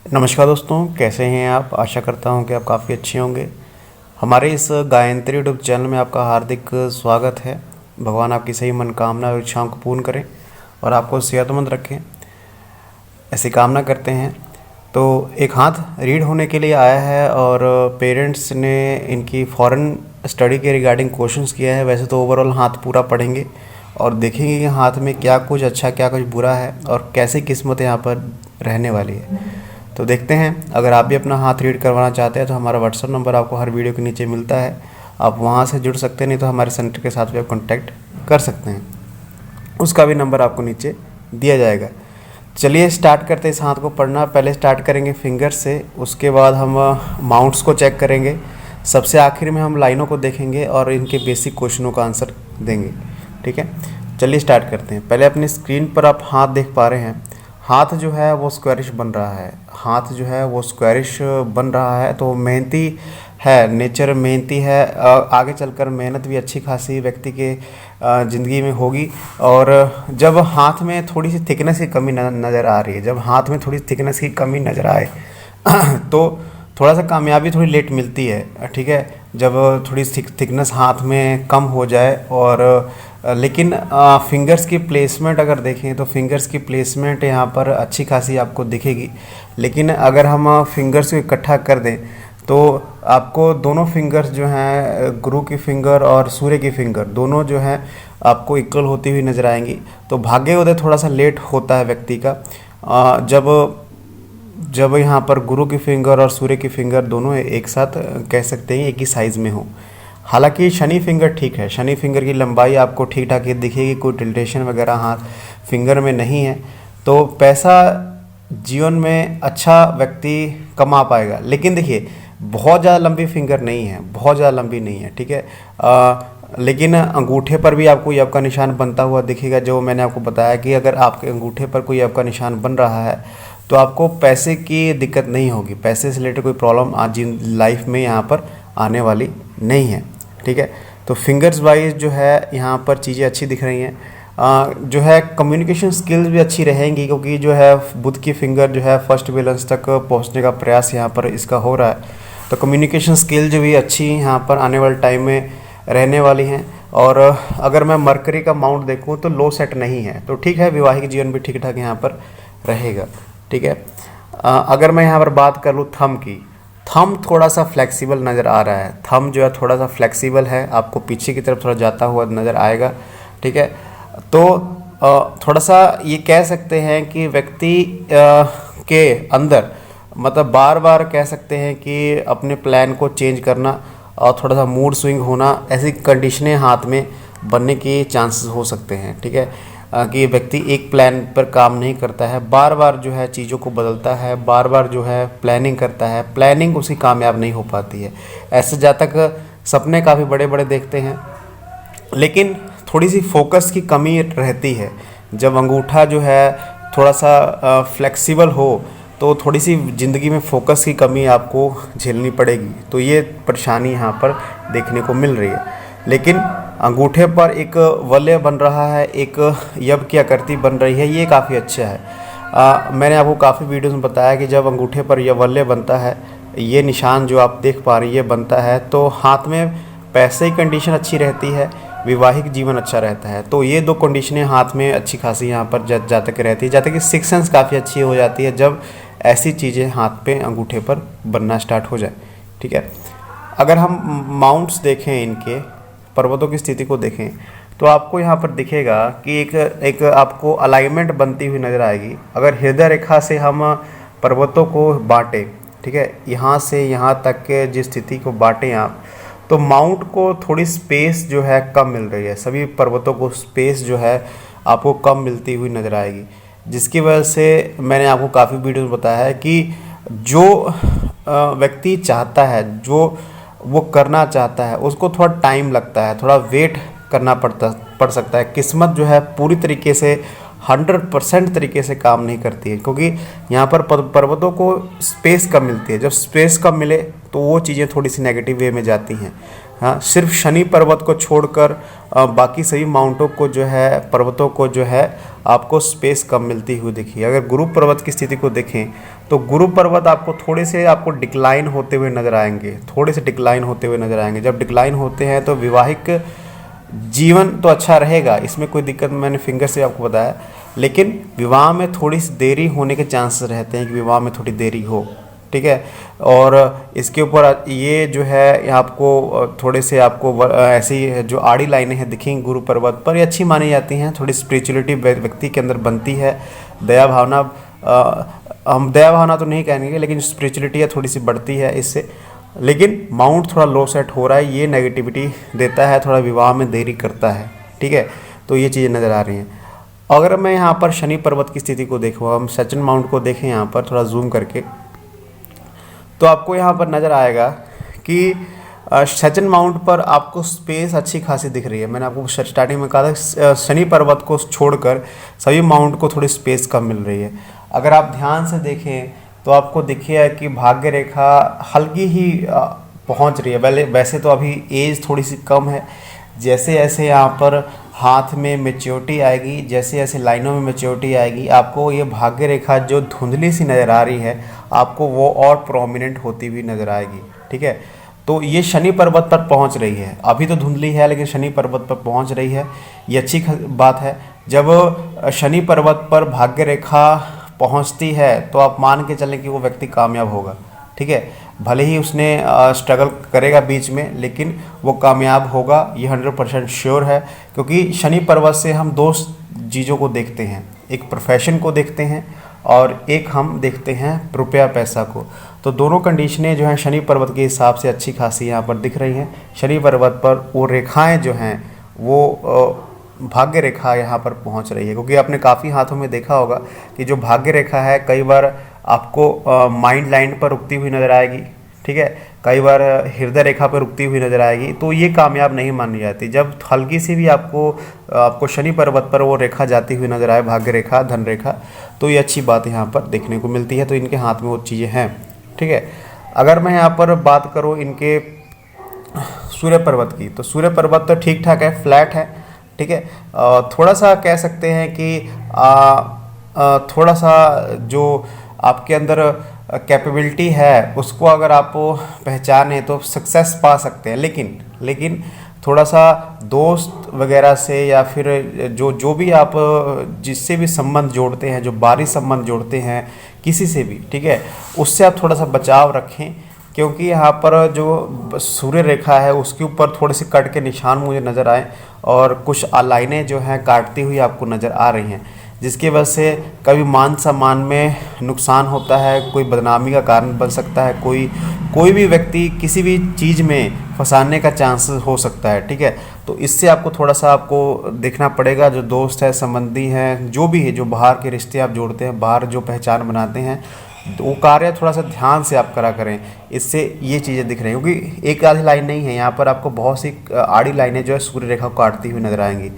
नमस्कार दोस्तों, कैसे हैं आप। आशा करता हूं कि आप काफ़ी अच्छे होंगे। हमारे इस गायत्री यूट्यूब चैनल में आपका हार्दिक स्वागत है। भगवान आपकी सही मनोकामना और इच्छाओं को पूर्ण करें और आपको सेहतमंद रखें, ऐसी कामना करते हैं। तो एक हाथ रीड होने के लिए आया है और पेरेंट्स ने इनकी फॉरेन स्टडी के रिगार्डिंग क्वेश्चंस किया है। वैसे तो ओवरऑल हाथ पूरा पढ़ेंगे और देखेंगे कि हाथ में क्या कुछ अच्छा क्या कुछ बुरा है और कैसी किस्मत यहाँ पर रहने वाली है। तो देखते हैं। अगर आप भी अपना हाथ रीड करवाना चाहते हैं तो हमारा व्हाट्सअप नंबर आपको हर वीडियो के नीचे मिलता है, आप वहाँ से जुड़ सकते हैं। नहीं तो हमारे सेंटर के साथ भी आप कॉन्टैक्ट कर सकते हैं, उसका भी नंबर आपको नीचे दिया जाएगा। चलिए स्टार्ट करते हैं इस हाथ को पढ़ना। पहले स्टार्ट करेंगे फिंगर से, उसके बाद हम माउंट्स को चेक करेंगे, सबसे आखिर में हम लाइनों को देखेंगे और इनके बेसिक क्वेश्चनों का आंसर देंगे। ठीक है, चलिए स्टार्ट करते हैं। पहले अपनी स्क्रीन पर आप हाथ देख पा रहे हैं। हाथ जो है वो स्क्वायरिश बन रहा है, हाथ जो है वो स्क्वायरिश बन रहा है। तो मेहनती है, नेचर मेहनती है। आगे चलकर मेहनत भी अच्छी खासी व्यक्ति के ज़िंदगी में होगी। और जब हाथ में थोड़ी सी थिकनेस की कमी नज़र आ रही है, जब हाथ में थोड़ी थिकनेस की कमी नज़र आए तो थोड़ा सा कामयाबी थोड़ी लेट मिलती है। ठीक है, जब थोड़ी थिकनेस हाथ में कम हो जाए। और लेकिन फिंगर्स की प्लेसमेंट अगर देखें तो फिंगर्स की प्लेसमेंट यहाँ पर अच्छी खासी आपको दिखेगी। लेकिन अगर हम फिंगर्स को इकट्ठा कर दें तो आपको दोनों फिंगर्स जो हैं, गुरु की फिंगर और सूर्य की फिंगर, दोनों जो हैं आपको इक्वल होती हुई नज़र आएंगी। तो भाग्योदय थोड़ा सा लेट होता है व्यक्ति का, जब यहाँ पर गुरु की फिंगर और सूर्य की फिंगर दोनों एक साथ कह सकते हैं एक ही साइज़ में हो। हालांकि शनि फिंगर ठीक है, शनि फिंगर की लंबाई आपको ठीक ठाक दिखेगी, कोई टिल्टेशन वगैरह हाथ फिंगर में नहीं है। तो पैसा जीवन में अच्छा व्यक्ति कमा पाएगा। लेकिन देखिए बहुत ज़्यादा लंबी फिंगर नहीं है, बहुत ज़्यादा लंबी नहीं है। ठीक है, लेकिन अंगूठे पर भी आपको ये आपका निशान बनता हुआ दिखेगा। जो मैंने आपको बताया कि अगर आपके अंगूठे पर कोई आपका निशान बन रहा है तो आपको पैसे की दिक्कत नहीं होगी, पैसे से रिलेटेड कोई प्रॉब्लम आज लाइफ में यहाँ पर आने वाली नहीं है। ठीक है, तो फिंगर्स वाइज जो है यहाँ पर चीज़ें अच्छी दिख रही हैं। जो है कम्युनिकेशन स्किल्स भी अच्छी रहेंगी, क्योंकि जो है बुध की फिंगर जो है फर्स्ट बैलेंस तक पहुँचने का प्रयास यहाँ पर इसका हो रहा है। तो कम्युनिकेशन स्किल जो भी अच्छी यहाँ पर आने वाले टाइम में रहने वाली हैं। और अगर मैं मरकरी का माउंट देखूँ तो लो सेट नहीं है, तो ठीक है, वैवाहिक जीवन भी ठीक ठाक यहाँ पर रहेगा। ठीक है, अगर मैं यहाँ पर बात कर लूँ थंब की, थंब थोड़ा सा फ्लेक्सिबल नज़र आ रहा है। थंब जो है थोड़ा सा फ्लेक्सिबल है, आपको पीछे की तरफ थोड़ा जाता हुआ नज़र आएगा। ठीक है, तो थोड़ा सा ये कह सकते हैं कि व्यक्ति के अंदर मतलब बार बार कह सकते हैं कि अपने प्लान को चेंज करना और थोड़ा सा मूड स्विंग होना, ऐसी कंडीशनें हाथ में बनने के चांसेस हो सकते हैं। ठीक है, कि व्यक्ति एक प्लान पर काम नहीं करता है, बार बार जो है चीज़ों को बदलता है, बार बार जो है प्लानिंग करता है, प्लानिंग उसकी कामयाब नहीं हो पाती है। ऐसे जातक सपने काफ़ी बड़े बड़े देखते हैं, लेकिन थोड़ी सी फोकस की कमी रहती है। जब अंगूठा जो है थोड़ा सा फ्लेक्सिबल हो तो थोड़ी सी ज़िंदगी में फोकस की कमी आपको झेलनी पड़ेगी। तो ये परेशानी यहाँ पर देखने को मिल रही है। लेकिन अंगूठे पर एक वलय बन रहा है, एक यब की आकृति बन रही है, ये काफ़ी अच्छा है। मैंने आपको काफ़ी वीडियोस में बताया कि जब अंगूठे पर यह वलय बनता है, ये निशान जो आप देख पा रहे हैं ये बनता है, तो हाथ में पैसे की कंडीशन अच्छी रहती है, वैवाहिक जीवन अच्छा रहता है। तो ये दो कंडीशनें हाथ में अच्छी खासी यहाँ पर जातक रहती है। जातक की सिक्स सेंस काफ़ी अच्छी हो जाती है जब ऐसी चीज़ें हाथ पे अंगूठे पर बनना स्टार्ट हो जाए। ठीक है, अगर हम माउंट्स देखें, इनके पर्वतों की स्थिति को देखें, तो आपको यहाँ पर दिखेगा कि एक आपको अलाइनमेंट बनती हुई नज़र आएगी। अगर हृदय रेखा से हम पर्वतों को बांटें, ठीक है, यहाँ से यहाँ तक के जिस स्थिति को बांटें आप, तो माउंट को थोड़ी स्पेस जो है कम मिल रही है। सभी पर्वतों को स्पेस जो है आपको कम मिलती हुई नज़र आएगी, जिसकी वजह से मैंने आपको काफ़ी वीडियो में बताया है कि जो व्यक्ति चाहता है, जो वो करना चाहता है, उसको थोड़ा टाइम लगता है, थोड़ा वेट करना पड़ सकता है। किस्मत जो है पूरी तरीके से 100% तरीके से काम नहीं करती है, क्योंकि यहाँ पर पर्वतों को स्पेस कम मिलती है। जब स्पेस कम मिले तो वो चीज़ें थोड़ी सी नेगेटिव वे में जाती हैं। हाँ, सिर्फ शनि पर्वत को छोड़कर बाकी सभी माउंटों को जो है, पर्वतों को जो है आपको स्पेस कम मिलती हुई दिखी। अगर गुरु पर्वत की स्थिति को देखें तो गुरु पर्वत आपको थोड़े से आपको डिक्लाइन होते हुए नजर आएंगे, थोड़े से डिक्लाइन होते हुए नजर आएंगे। जब डिक्लाइन होते हैं तो वैवाहिक जीवन तो अच्छा रहेगा, इसमें कोई दिक्कत, मैंने फिंगर से आपको बताया, लेकिन विवाह में थोड़ी सी देरी होने के चांसेस रहते हैं कि विवाह में थोड़ी देरी हो, ठीक है। और इसके ऊपर ये जो है आपको थोड़े से आपको ऐसी जो आड़ी लाइनें हैं दिखेंगी गुरु पर्वत पर, ये अच्छी मानी जाती हैं। थोड़ी स्पिरिचुअलिटी व्यक्ति के अंदर बनती है, दया भावना, हम दया भावना तो नहीं कहेंगे, लेकिन स्पिरिचुअलिटी है थोड़ी सी बढ़ती है इससे। लेकिन माउंट थोड़ा लो सेट हो रहा है, ये नेगेटिविटी देता है, थोड़ा विवाह में देरी करता है, ठीक है। तो ये चीज़ें नज़र आ रही हैं। अगर मैं यहाँ पर शनि पर्वत की स्थिति को देखूँ, हम सचिन माउंट को देखें यहाँ पर थोड़ा जूम करके, तो आपको यहाँ पर नज़र आएगा कि सचिन माउंट पर आपको स्पेस अच्छी खासी दिख रही है। मैंने आपको स्टार्टिंग में कहा था शनि पर्वत को छोड़कर सभी माउंट को थोड़ी स्पेस कम मिल रही है। अगर आप ध्यान से देखें तो आपको दिखेगा कि भाग्य रेखा हल्की ही पहुंच रही है। वैसे तो अभी एज थोड़ी सी कम है, जैसे जैसे यहाँ पर हाथ में मैच्योरिटी आएगी, जैसे जैसे लाइनों में मैच्योरिटी आएगी, आपको ये भाग्य रेखा जो धुंधली सी नज़र आ रही है, आपको वो और प्रोमिनेंट होती हुई नज़र आएगी, ठीक है। तो ये शनि पर्वत पर पहुंच रही है, अभी तो धुंधली है लेकिन शनि पर्वत पर पहुंच रही है, ये अच्छी बात है। जब शनि पर्वत पर भाग्य रेखा पहुंचती है तो आप मान के चलें कि वो व्यक्ति कामयाब होगा, ठीक है। भले ही उसने स्ट्रगल करेगा बीच में, लेकिन वो कामयाब होगा, ये 100% श्योर है। क्योंकि शनि पर्वत से हम दो चीज़ों को देखते हैं, एक प्रोफेशन को देखते हैं और एक हम देखते हैं रुपया पैसा को। तो दोनों कंडीशनें जो हैं शनि पर्वत के हिसाब से अच्छी खासी यहाँ पर दिख रही हैं। शनि पर्वत पर वो रेखाएं जो हैं वो भाग्य रेखा यहाँ पर पहुँच रही है, क्योंकि आपने काफ़ी हाथों में देखा होगा कि जो भाग्य रेखा है कई बार आपको माइंड लाइन पर रुकती हुई नज़र आएगी, ठीक है, कई बार हृदय रेखा पर रुकती हुई नज़र आएगी, तो ये कामयाब नहीं मानी जाती। जब हल्की सी भी आपको शनि पर्वत पर वो रेखा जाती हुई नज़र आए, भाग्य रेखा, धन रेखा, तो ये अच्छी बात यहाँ पर देखने को मिलती है। तो इनके हाथ में वो चीज़ें हैं, ठीक है। अगर मैं यहाँ पर बात करूँ इनके सूर्य पर्वत की, तो सूर्य पर्वत तो ठीक ठाक है, फ्लैट है, ठीक है। थोड़ा सा कह सकते हैं कि थोड़ा सा जो आपके अंदर कैपेबिलिटी है उसको अगर आप पहचाने तो सक्सेस पा सकते हैं, लेकिन थोड़ा सा दोस्त वगैरह से या फिर जो भी आप जिससे भी संबंध जोड़ते हैं, जो बाहरी संबंध जोड़ते हैं किसी से भी, ठीक है, उससे आप थोड़ा सा बचाव रखें। क्योंकि यहाँ पर जो सूर्य रेखा है उसके ऊपर थोड़े से कट के निशान मुझे नज़र आए और कुछ लाइनें जो हैं काटती हुई आपको नज़र आ रही हैं, जिसकी वजह से कभी मान सम्मान में नुकसान होता है, कोई बदनामी का कारण बन सकता है, कोई भी व्यक्ति किसी भी चीज़ में फंसाने का चांसेस हो सकता है, ठीक है। तो इससे आपको थोड़ा सा आपको देखना पड़ेगा। जो दोस्त है, संबंधी हैं, जो भी है, जो बाहर के रिश्ते आप जोड़ते हैं, बाहर जो पहचान बनाते हैं, तो वो कार्य थोड़ा सा ध्यान से आप करा करें। इससे ये चीज़ें दिख रही हैं, क्योंकि एक आधी लाइन नहीं है, यहाँ पर आपको बहुत सी आड़ी लाइनें जो है सूर्य रेखा को काटती हुई नजर आएंगी।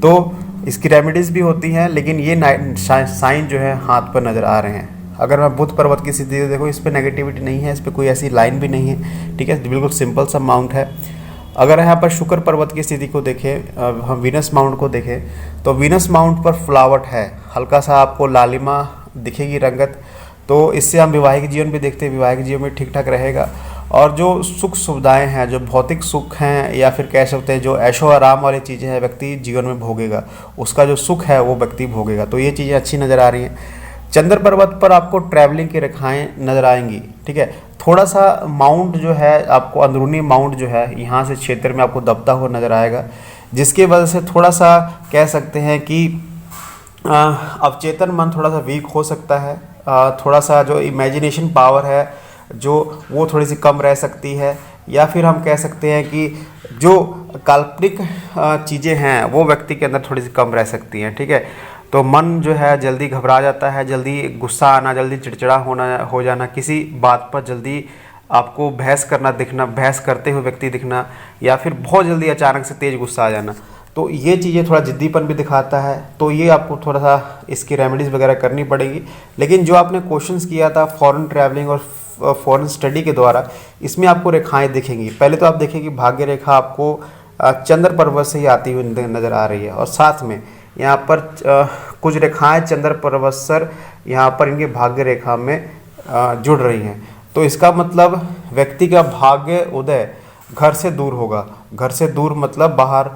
तो इसकी रेमेडीज़ भी होती हैं, लेकिन ये साइन जो है हाथ पर नज़र आ रहे हैं। अगर मैं बुध पर्वत की स्थिति देखो, इस पर नेगेटिविटी नहीं है, इस पर कोई ऐसी लाइन भी नहीं है, ठीक है, बिल्कुल सिंपल सा माउंट है। अगर यहाँ पर शुक्र पर्वत की स्थिति को देखें, हम वीनस माउंट को देखें, तो वीनस माउंट पर फ्लावट है, हल्का सा आपको लालिमा दिखेगी रंगत। तो इससे हम वैवाहिक जीवन भी देखते हैं, वैवाहिक जीवन में ठीक ठाक रहेगा। और जो सुख सुविधाएं हैं, जो भौतिक सुख हैं, या फिर कह सकते हैं जो ऐशो आराम वाली चीज़ें हैं, व्यक्ति जीवन में भोगेगा, उसका जो सुख है वो व्यक्ति भोगेगा। तो ये चीज़ें अच्छी नज़र आ रही हैं। चंद्र पर्वत पर आपको ट्रैवलिंग की रेखाएं नज़र आएंगी, ठीक है। थोड़ा सा माउंट जो है आपको अंदरूनी माउंट जो है यहाँ से क्षेत्र में आपको दबता हुआ नज़र आएगा, जिसकी वजह से थोड़ा सा कह सकते हैं कि अवचेतन मन थोड़ा सा वीक हो सकता है। थोड़ा सा जो इमेजिनेशन पावर है जो वो थोड़ी सी कम रह सकती है, या फिर हम कह सकते हैं कि जो काल्पनिक चीज़ें हैं वो व्यक्ति के अंदर थोड़ी सी कम रह सकती हैं, ठीक है। तो मन जो है जल्दी घबरा जाता है, जल्दी गुस्सा आना, जल्दी चिड़चिड़ा हो जाना, किसी बात पर जल्दी आपको बहस करते हुए व्यक्ति दिखना, या फिर बहुत जल्दी अचानक से तेज़ गुस्सा आ जाना। तो ये चीज़ें थोड़ा जिद्दीपन भी दिखाता है। तो ये आपको थोड़ा सा इसकी रेमेडीज़ वगैरह करनी पड़ेगी। लेकिन जो आपने क्वेश्चंस किया था फॉरेन ट्रैवलिंग और फॉरेन स्टडी के द्वारा इसमें आपको रेखाएं दिखेंगी। पहले तो आप देखिए कि भाग्य रेखा आपको चंद्र पर्वत से ही आती हुई नज़र आ रही है, और साथ में यहाँ पर कुछ रेखाएं चंद्र पर्वत सर यहाँ पर इनके भाग्य रेखा में जुड़ रही हैं। तो इसका मतलब व्यक्ति का भाग्य उदय घर से दूर होगा। घर से दूर मतलब बाहर,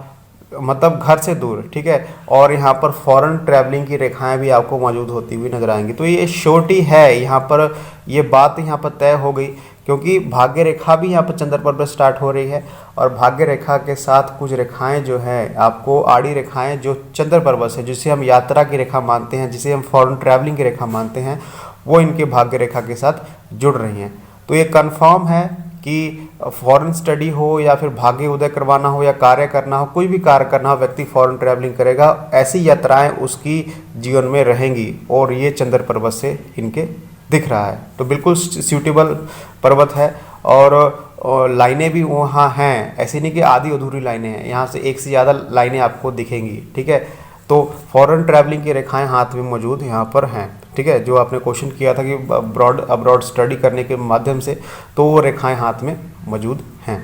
मतलब घर से दूर, ठीक है। और यहाँ पर फॉरेन ट्रैवलिंग की रेखाएं भी आपको मौजूद होती हुई नजर आएंगी। तो ये श्योरिटी है यहाँ पर, ये बात यहाँ पर तय हो गई, क्योंकि भाग्य रेखा भी यहाँ पर चंद्र पर्वत स्टार्ट हो रही है, और भाग्य रेखा के साथ कुछ रेखाएं जो हैं आपको आड़ी रेखाएं जो चंद्र पर्वत है, जिसे हम यात्रा की रेखा मानते हैं, जिसे हम फॉरेन ट्रैवलिंग की रेखा मानते हैं, वो इनके भाग्य रेखा के साथ जुड़ रही हैं। तो ये कन्फर्म है कि फॉरेन स्टडी हो या फिर भाग्य उदय करवाना हो या कार्य करना हो, कोई भी कार्य करना हो, व्यक्ति फॉरेन ट्रैवलिंग करेगा, ऐसी यात्राएं उसकी जीवन में रहेंगी, और ये चंद्र पर्वत से इनके दिख रहा है। तो बिल्कुल सूटेबल पर्वत है, और लाइनें भी वहाँ हैं, ऐसी नहीं कि आधी अधूरी लाइनें हैं, यहाँ से एक से ज़्यादा लाइनें आपको दिखेंगी, ठीक है। तो फॉरेन ट्रैवलिंग की रेखाएं हाथ में मौजूद यहाँ पर हैं, ठीक है। जो आपने क्वेश्चन किया था कि अब्रॉड स्टडी करने के माध्यम से, तो वो रेखाएं हाथ में मौजूद हैं,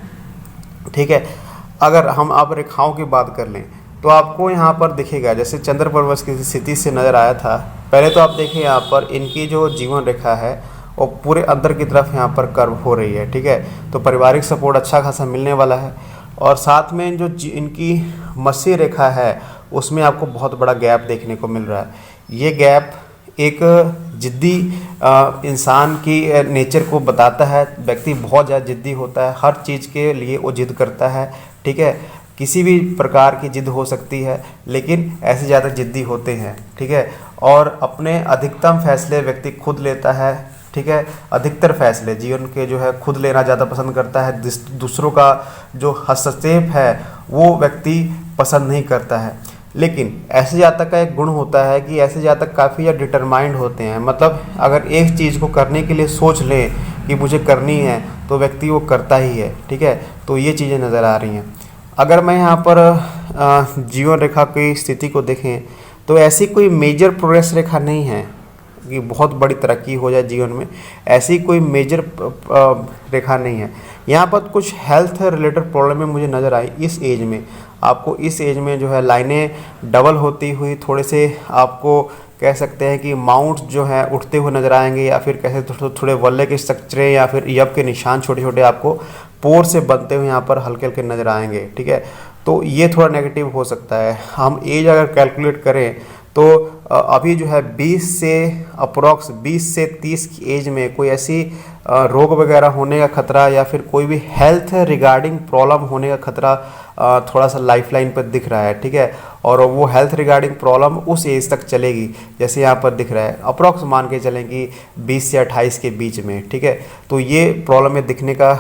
ठीक है। अगर हम अब रेखाओं की बात कर लें तो आपको यहाँ पर दिखेगा, जैसे चंद्र पर्वत की स्थिति से नज़र आया था, पहले तो आप देखिए यहाँ पर इनकी जो जीवन रेखा है वो पूरे अंदर की तरफ यहाँ पर कर्व हो रही है, ठीक है। तो पारिवारिक सपोर्ट अच्छा खासा मिलने वाला है, और साथ में जो इनकी मत्स्य रेखा है उसमें आपको बहुत बड़ा गैप देखने को मिल रहा है। ये गैप एक जिद्दी इंसान की नेचर को बताता है। व्यक्ति बहुत ज़्यादा जिद्दी होता है, हर चीज़ के लिए वो जिद करता है, ठीक है। किसी भी प्रकार की जिद हो सकती है, लेकिन ऐसे ज़्यादा जिद्दी होते हैं, ठीक है। और अपने अधिकतम फैसले व्यक्ति खुद लेता है, ठीक है। अधिकतर फैसले जीवन के जो है खुद लेना ज़्यादा पसंद करता है। दूसरों का जो हस्तक्षेप है वो व्यक्ति पसंद नहीं करता है। लेकिन ऐसे जातक का एक गुण होता है कि ऐसे जातक काफ़ी ज़्यादा डिटरमाइंड होते हैं, मतलब अगर एक चीज़ को करने के लिए सोच लें कि मुझे करनी है तो व्यक्ति वो करता ही है, ठीक है। तो ये चीज़ें नज़र आ रही हैं। अगर मैं यहाँ पर जीवन रेखा की स्थिति को देखें तो ऐसी कोई मेजर प्रोग्रेस रेखा नहीं है कि बहुत बड़ी तरक्की हो जाए जीवन में, ऐसी कोई मेजर रेखा नहीं है। यहाँ पर कुछ हेल्थ रिलेटेड प्रॉब्लम में मुझे नज़र आई इस एज में। आपको इस एज में जो है लाइनें डबल होती हुई, थोड़े से आपको कह सकते हैं कि माउंट जो है उठते हुए नज़र आएंगे, या फिर कैसे थोड़े वल्ले के स्ट्रक्चरें या फिर यब के निशान छोटे छोटे आपको पोर से बनते हुए यहाँ पर हल्के हल्के नज़र आएंगे, ठीक है। तो ये थोड़ा नेगेटिव हो सकता है। हम एज अगर कैलकुलेट करें तो अभी जो है 20 से अप्रॉक्स 20 से 30 की एज में कोई ऐसी रोग वगैरह होने का खतरा या फिर कोई भी हेल्थ रिगार्डिंग प्रॉब्लम होने का खतरा थोड़ा सा लाइफलाइन पर दिख रहा है, ठीक है। और वो हेल्थ रिगार्डिंग प्रॉब्लम उस एज तक चलेगी, जैसे यहाँ पर दिख रहा है अप्रॉक्स मान के चलेंगी 20 से 28 के बीच में, ठीक है। तो ये प्रॉब्लम में दिखने का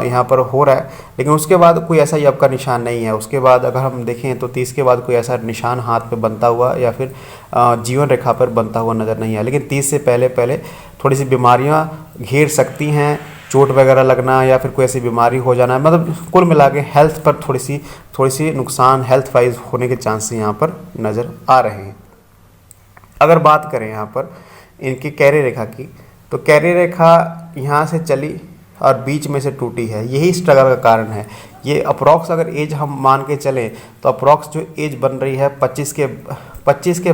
यहाँ पर हो रहा है, लेकिन उसके बाद कोई ऐसा यब का निशान नहीं है। उसके बाद अगर हम देखें तो 30 के बाद कोई ऐसा निशान हाथ पे बनता हुआ या फिर जीवन रेखा पर बनता हुआ नज़र नहीं है। लेकिन 30 से पहले पहले थोड़ी सी बीमारियाँ घेर सकती हैं, चोट वगैरह लगना या फिर कोई ऐसी बीमारी हो जाना, मतलब कुल मिला के हेल्थ पर थोड़ी सी नुकसान हेल्थ वाइज होने के चांसेस यहाँ पर नज़र आ रहे हैं। अगर बात करें यहाँ पर इनकी कैर्य रेखा की, तो कैर्य रेखा यहाँ से चली और बीच में से टूटी है, यही स्ट्रगल का कारण है। ये अप्रॉक्स अगर एज हम मान के चलें तो अप्रॉक्स जो एज बन रही है 25 के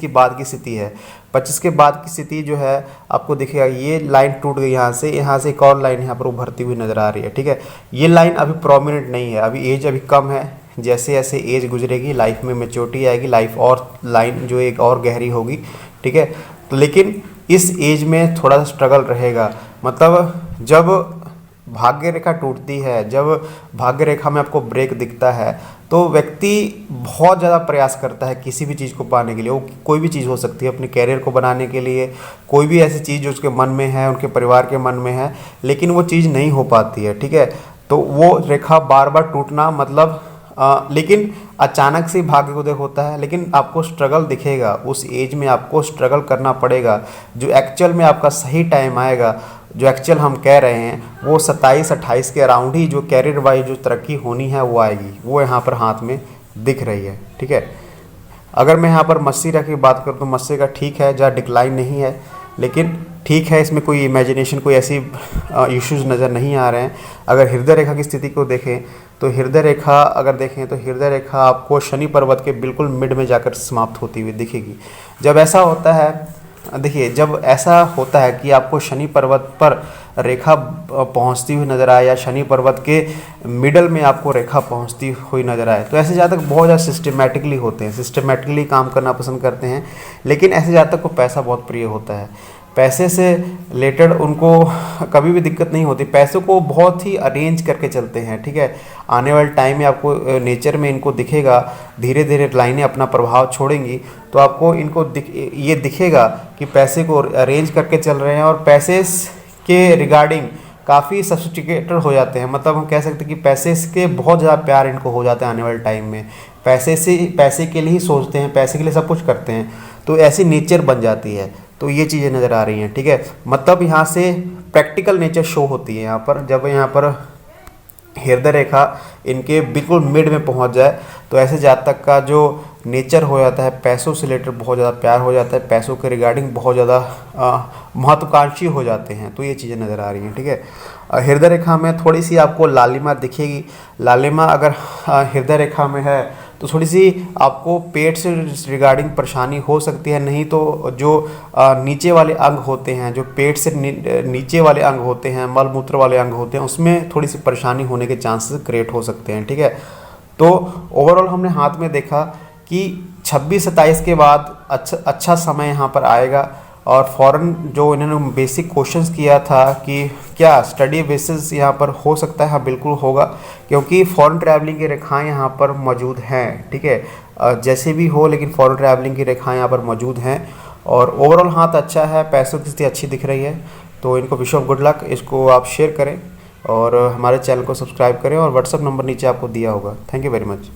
बाद की स्थिति है। 25 के बाद की स्थिति जो है आपको दिखेगा, ये लाइन टूट गई, यहाँ से एक और लाइन यहाँ पर उभरती हुई नज़र आ रही है, ठीक है। ये लाइन अभी प्रोमिनेंट नहीं है, अभी एज अभी कम है। जैसे जैसे एज गुजरेगी लाइफ में मैच्योरिटी आएगी, लाइफ और लाइन जो एक और गहरी होगी, ठीक है। तो लेकिन इस एज में थोड़ा सा स्ट्रगल रहेगा, मतलब जब भाग्य रेखा टूटती है, जब भाग्य रेखा में आपको ब्रेक दिखता है तो व्यक्ति बहुत ज़्यादा प्रयास करता है किसी भी चीज़ को पाने के लिए। वो कोई भी चीज़ हो सकती है, अपने कैरियर को बनाने के लिए, कोई भी ऐसी चीज़ जो उसके मन में है, उनके परिवार के मन में है, लेकिन वो चीज़ नहीं हो पाती है, ठीक है। तो वो रेखा बार बार टूटना मतलब लेकिन अचानक से भाग्य उदय होता है, लेकिन आपको स्ट्रगल दिखेगा, उस एज में आपको स्ट्रगल करना पड़ेगा। जो एक्चुअल में आपका सही टाइम आएगा, जो एक्चुअल हम कह रहे हैं वो 27-28 के अराउंड ही जो कैरियर वाइज जो तरक्की होनी है वो आएगी, वो यहाँ पर हाथ में दिख रही है, ठीक है। अगर मैं यहाँ पर मत्स्य रेखा की बात करूँ तो मत्स्य का ठीक है, जहाँ डिक्लाइन नहीं है, लेकिन ठीक है, इसमें कोई इमेजिनेशन, कोई ऐसी इश्यूज नज़र नहीं आ रहे हैं। अगर हृदय रेखा की स्थिति को देखें तो हृदय रेखा अगर देखें तो हृदय रेखा आपको शनि पर्वत के बिल्कुल मिड में जाकर समाप्त होती हुई दिखेगी। जब ऐसा होता है, देखिए जब ऐसा होता है कि आपको शनि पर्वत पर रेखा पहुंचती हुई नज़र आए या शनि पर्वत के मिडल में आपको रेखा पहुंचती हुई नज़र आए, तो ऐसे जातक बहुत ज़्यादा सिस्टमेटिकली होते हैं, सिस्टमेटिकली काम करना पसंद करते हैं। लेकिन ऐसे जातक को पैसा बहुत प्रिय होता है, पैसे से रिलेटेड उनको कभी भी दिक्कत नहीं होती, पैसों को बहुत ही अरेंज करके चलते हैं। ठीक है, आने वाले टाइम में आपको नेचर में इनको दिखेगा, धीरे धीरे लाइनें अपना प्रभाव छोड़ेंगी तो आपको इनको ये दिखेगा कि पैसे को अरेंज करके चल रहे हैं और पैसे के रिगार्डिंग काफ़ी सोफिस्टिकेटेड हो जाते हैं। मतलब हम कह सकते हैं कि पैसे के बहुत ज़्यादा प्यार इनको हो जाता है आने वाले टाइम में, पैसे के लिए ही सोचते हैं, पैसे के लिए सब कुछ करते हैं, तो ऐसी नेचर बन जाती है। तो ये चीज़ें नज़र आ रही हैं। ठीक है, मतलब यहाँ से प्रैक्टिकल नेचर शो होती है यहाँ पर। जब यहाँ पर हृदय रेखा इनके बिल्कुल मिड में पहुँच जाए तो ऐसे जातक का जो नेचर हो जाता है, पैसों से रिलेटेड बहुत ज़्यादा प्यार हो जाता है, पैसों के रिगार्डिंग बहुत ज़्यादा महत्वाकांक्षी हो जाते हैं। तो ये चीज़ें नज़र आ रही हैं। ठीक है, हृदय रेखा में थोड़ी सी आपको लालिमा दिखेगी। लालिमा अगर हृदय रेखा में है तो थोड़ी सी आपको पेट से रिगार्डिंग परेशानी हो सकती है, नहीं तो जो नीचे वाले अंग होते हैं, जो पेट से नीचे वाले अंग होते हैं, मल मूत्र वाले अंग होते हैं, उसमें थोड़ी सी परेशानी होने के चांसेस क्रिएट हो सकते हैं। ठीक है, तो ओवरऑल हमने हाथ में देखा कि 26-27 के बाद अच्छा समय यहाँ पर आएगा। और फॉरेन जो इन्होंने बेसिक क्वेश्चंस किया था कि क्या स्टडी बेसिस यहाँ पर हो सकता है, हाँ बिल्कुल होगा, क्योंकि फॉरेन ट्रैवलिंग की रेखाएं यहाँ पर मौजूद हैं। ठीक है, जैसे भी हो लेकिन फॉरेन ट्रैवलिंग की रेखाएं यहाँ पर मौजूद हैं और ओवरऑल हाथ अच्छा है, पैसों की स्थिति अच्छी दिख रही है। तो इनको विश ऑफ गुड लक, इसको आप शेयर करें और हमारे चैनल को सब्सक्राइब करें और व्हाट्सअप नंबर नीचे आपको दिया होगा। Thank you very much.